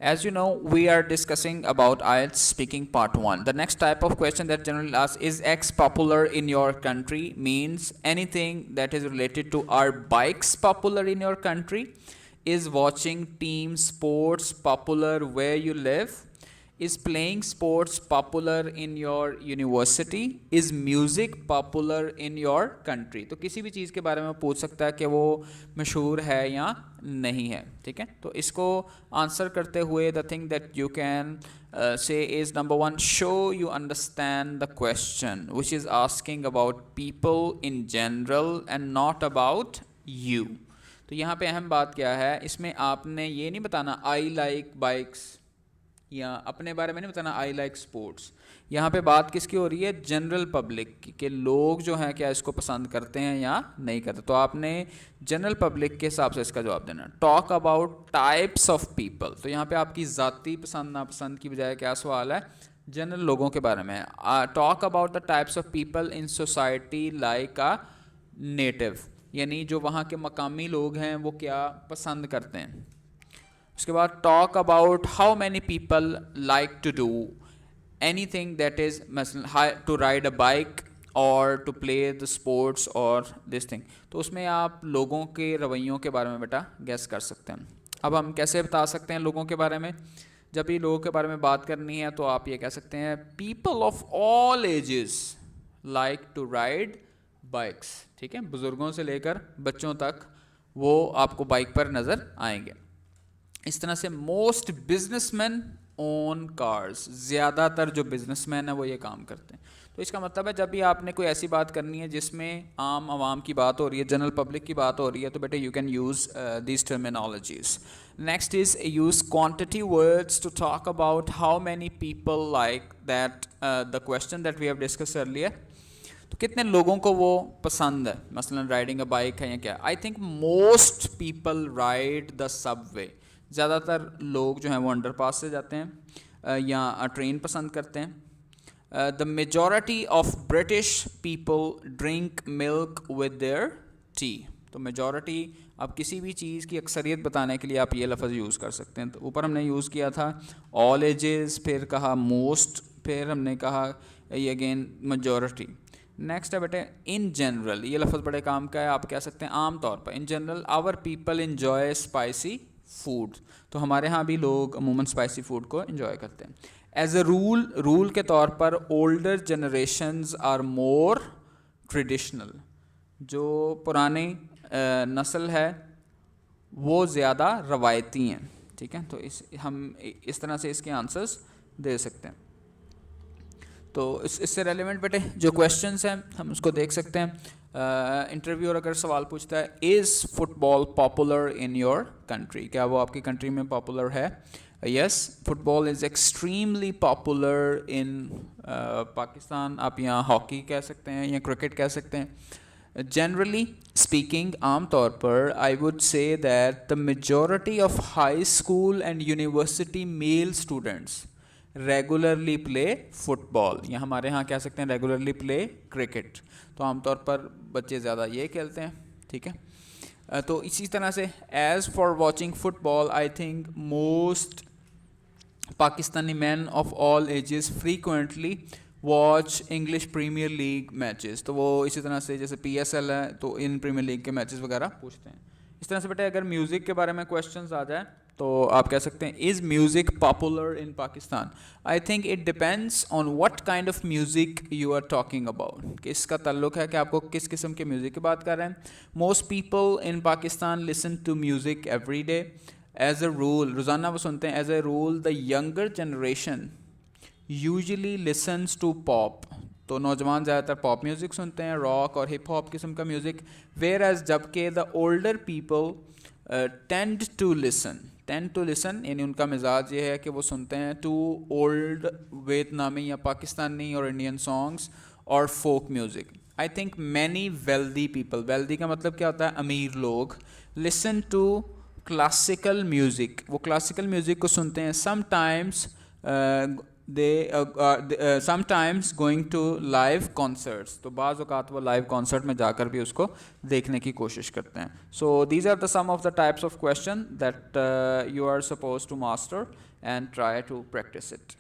As you know, we are discussing about IELTS speaking part 1. The next type of question that generally asks, is X popular in your country, means anything that is related to, are bikes popular in your country? Is watching team sports popular where you live? Is playing sports popular in your university? Is music popular in your country? तो किसी भी चीज़ के बारे में पूछ सकता है कि वो मशहूर है या नहीं है. ठीक है, तो इसको आंसर करते हुए the thing that you can say is, number one, show you understand the question, which is asking about people in general and not about you. तो यहाँ पे अहम बात क्या है, इसमें आपने ये नहीं बताना आई लाइक बाइक्स, या अपने बारे में नहीं बताना आई लाइक स्पोर्ट्स. यहाँ पे बात किसकी हो रही है, जनरल पब्लिक की, कि लोग जो हैं क्या इसको पसंद करते हैं या नहीं करते. तो आपने जनरल पब्लिक के हिसाब से इसका जवाब देना. Talk about types of people, तो यहाँ पे आपकी ज़ाती पसंद नापसंद की बजाय क्या सवाल है, जनरल लोगों के बारे में. Talk about the types of people in society like a native, यानी जो वहाँ के मकामी लोग हैं वो क्या पसंद करते हैं. उसके बाद talk about how many people like to do anything that is मसलन टू राइड अ बाइक और टू प्ले द स्पोर्ट्स और दिस थिंग. तो उसमें आप लोगों के रवैयों के बारे में बेटा गेस कर सकते हैं. अब हम कैसे बता सकते हैं लोगों के बारे में, जब भी लोगों के बारे में बात करनी है तो आप ये कह सकते हैं people of all ages like to ride bikes. ठीक है, बुज़ुर्गों से लेकर बच्चों तक वो आपको बाइक पर नज़र आएंगे. इस तरह से मोस्ट बिजनेसमैन ओन कार्स, ज़्यादातर जो बिजनेसमैन है वो ये काम करते हैं. तो इसका मतलब है जब भी आपने कोई ऐसी बात करनी है जिसमें आम आवाम की बात हो रही है, जनरल पब्लिक की बात हो रही है, तो बेटे you can use these terminologies. Next is use quantity words to talk about how many people like that the question that we have discussed earlier. तो कितने लोगों को वो पसंद है, मसलन राइडिंग अ बाइक है या क्या. आई think most people ride the Subway, ज़्यादातर लोग जो हैं वो अंडरपास से जाते हैं या ट्रेन पसंद करते हैं. The majority of British people drink milk with their T. तो मेजॉरिटी, आप किसी भी चीज़ की अक्सरियत बताने के लिए आप ये लफ्ज़ यूज़ कर सकते हैं. तो ऊपर हमने यूज़ किया था ऑल एजेस, फिर कहा मोस्ट, फिर हमने कहा ये अगेन मेजॉरिटी. नेक्स्ट है बेटे इन जनरल, ये लफ्ज़ बड़े काम का है. आप कह सकते हैं आम तौर पर, in general our people enjoy spicy food. तो हमारे यहाँ भी लोग अमूमन स्पाइसी फूड को इन्जॉय करते हैं. एज अ रूल के तौर पर older generations are more traditional, जो पुरानी नस्ल है वो ज़्यादा रवायती हैं. ठीक है, तो हम इस तरह से इसके आंसर्स दे सकते हैं. तो इससे रेलिवेंट बेटे जो क्वेश्चंस हैं हम उसको देख सकते हैं. इंटरव्यूअर अगर सवाल पूछता है is football popular in your country, क्या वो आपकी कंट्री में पॉपुलर है. Yes, football is extremely popular in Pakistan. आप यहाँ हॉकी कह सकते हैं या क्रिकेट कह सकते हैं. जनरली स्पीकिंग, आम तौर पर I would say that the majority of high school and university male students regularly play football, या हमारे यहाँ कह सकते हैं रेगुलरली प्ले क्रिकेट. तो आमतौर पर बच्चे ज़्यादा ये खेलते हैं. ठीक है, तो इसी तरह से as for watching football, I think most Pakistani man of all ages frequently watch English Premier League matches. तो वो इसी तरह से जैसे PSL है तो इन प्रीमियर लीग के मैचेस वगैरह पूछते हैं. इस तरह से बेटे अगर म्यूज़िक के बारे में क्वेश्चंस आ जाए तो आप कह सकते हैं is music popular in Pakistan. I think it depends on what kind of music you are talking about, कि इसका ताल्लुक है कि आपको किस किस्म के म्यूज़िक की बात कर रहे हैं. Most people in Pakistan listen to music every day. As a rule, रोज़ाना वो सुनते हैं. As a rule the younger generation usually listens to pop. तो नौजवान ज़्यादातर पॉप म्यूज़िक सुनते हैं, रॉक और हिप हॉप किस्म का म्यूज़िक. वेयर एज जबकि the older people tend to listen यानी उनका मिजाज ये है कि वो सुनते हैं टू ओल्ड वियतनामी या पाकिस्तानी और इंडियन सॉन्ग्स और folk music. I think many wealthy people, wealthy का मतलब क्या होता है, अमीर लोग, लिसन टू क्लासिकल म्यूज़िक, वो क्लासिकल म्यूज़िक को सुनते हैं. Sometimes they sometimes going to live concerts, تو بعض اوقات وہ لائیو کانسرٹ میں جا کر بھی اس کو دیکھنے کی کوشش کرتے ہیں. So these are the some of the types of question that you are supposed to master and try to practice it.